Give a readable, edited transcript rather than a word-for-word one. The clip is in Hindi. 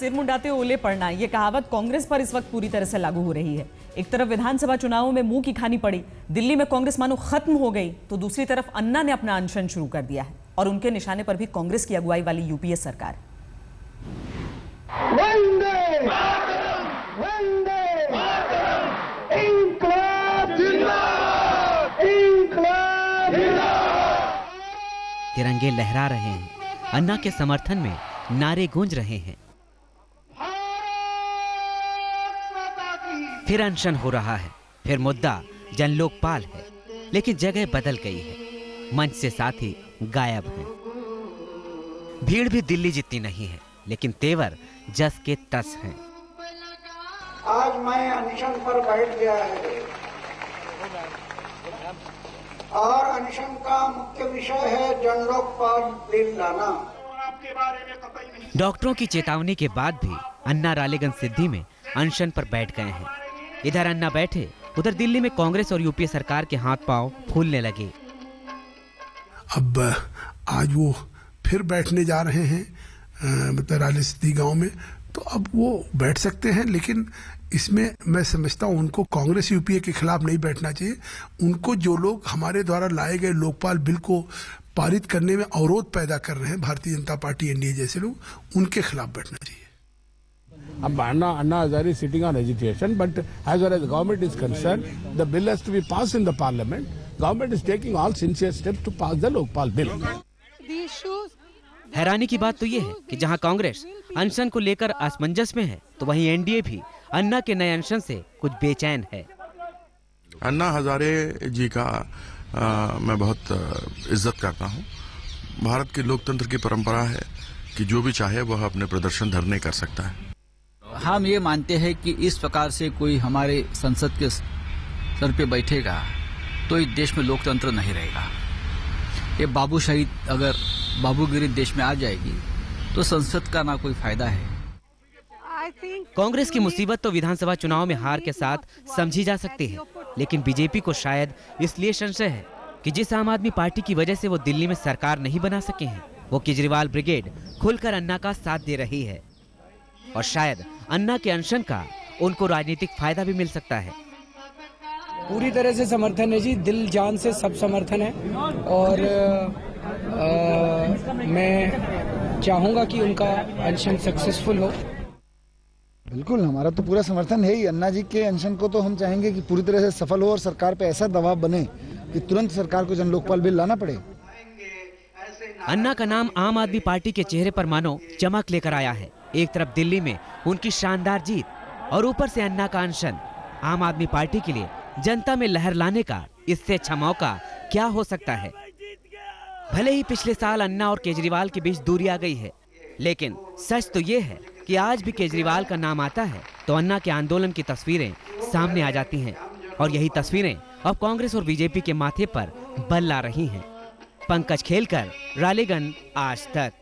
सिर मुंडाते ओले पड़ना, ये कहावत कांग्रेस पर इस वक्त पूरी तरह से लागू हो रही है। एक तरफ विधानसभा चुनावों में मुंह की खानी पड़ी, दिल्ली में कांग्रेस मानो खत्म हो गई, तो दूसरी तरफ अन्ना ने अपना अनशन शुरू कर दिया है और उनके निशाने पर भी कांग्रेस की अगुवाई वाली यूपीए सरकार। तिरंगे लहरा रहे हैं, अन्ना के समर्थन में नारे गूंज रहे हैं। फिर अनशन हो रहा है, फिर मुद्दा जन लोकपाल है, लेकिन जगह बदल गई है, मंच से साथी गायब हैं। भीड़ भी दिल्ली जितनी नहीं है, लेकिन तेवर जस के तस हैं। आज मैं अनशन पर बैठ गया है और अनशन का मुख्य विषय है जन लोकपाल बिल लाना। डॉक्टरों की चेतावनी के बाद भी अन्ना रालेगंज सिद्धि में अनशन पर बैठ गए हैं। इधर अन्ना बैठे, उधर दिल्ली में कांग्रेस और यूपीए सरकार के हाथ पांव फूलने लगे। अब आज वो फिर बैठने जा रहे हैं मतलब राले सिद्धि गांव में, तो अब वो बैठ सकते हैं, लेकिन इसमें मैं समझता हूं उनको कांग्रेस यूपीए के खिलाफ नहीं बैठना चाहिए। उनको जो लोग हमारे द्वारा लाए गए लोकपाल बिल को पारित करने में अवरोध पैदा कर रहे हैं, भारतीय जनता पार्टी एनडीए जैसे लोग, उनके खिलाफ बैठना चाहिए। Anna Hazare is sitting on agitation, but as far as the government is concerned, the bill has to be passed in the parliament. Government is taking all sincere steps to pass the Lokpal bill. हैरानी की बात तो ये है कि जहां कांग्रेस अनशन को लेकर असमंजस में है, तो वहीं एनडीए भी अन्ना के नए अनशन से कुछ बेचैन है। अन्ना हजारे जी का मैं बहुत इज्जत करता हूं। भारत के लोकतंत्र की परंपरा है कि जो भी चाहे वह अपने प्रदर्शन धरने कर सकता है। हम ये मानते हैं कि इस प्रकार से कोई हमारे संसद के सर पे बैठेगा तो इस देश में लोकतंत्र नहीं रहेगा। ये बाबूशाही अगर बाबूगिरी देश में आ जाएगी तो संसद का ना कोई फायदा है। कांग्रेस की मुसीबत तो विधानसभा चुनाव में हार के साथ समझी जा सकती है, लेकिन बीजेपी को शायद इसलिए संशय है कि जिस आम आदमी पार्टी की वजह से वो दिल्ली में सरकार नहीं बना सके हैं, वो केजरीवाल ब्रिगेड खुलकर अन्ना का साथ दे रही है और शायद अन्ना के अनशन का उनको राजनीतिक फायदा भी मिल सकता है। पूरी तरह से समर्थन है जी, दिल जान से सब समर्थन है और मैं चाहूंगा कि उनका अनशन सक्सेसफुल हो। बिल्कुल, हमारा तो पूरा समर्थन है ही। अन्ना जी के अनशन को तो हम चाहेंगे कि पूरी तरह से सफल हो और सरकार पे ऐसा दबाव बने कि तुरंत सरकार को जन लोकपाल बिल लाना पड़े। अन्ना का नाम आम आदमी पार्टी के चेहरे पर मानो चमक लेकर आया है। एक तरफ दिल्ली में उनकी शानदार जीत और ऊपर से अन्ना का अनशन। आम आदमी पार्टी के लिए जनता में लहर लाने का इससे अच्छा मौका क्या हो सकता है। भले ही पिछले साल अन्ना और केजरीवाल के बीच दूरी आ गई है, लेकिन सच तो ये है कि आज भी केजरीवाल का नाम आता है तो अन्ना के आंदोलन की तस्वीरें सामने आ जाती हैं और यही तस्वीरें अब कांग्रेस और बीजेपी के माथे पर बल ला रही हैं। पंकज खेलकर, रालेगंज, आज तक।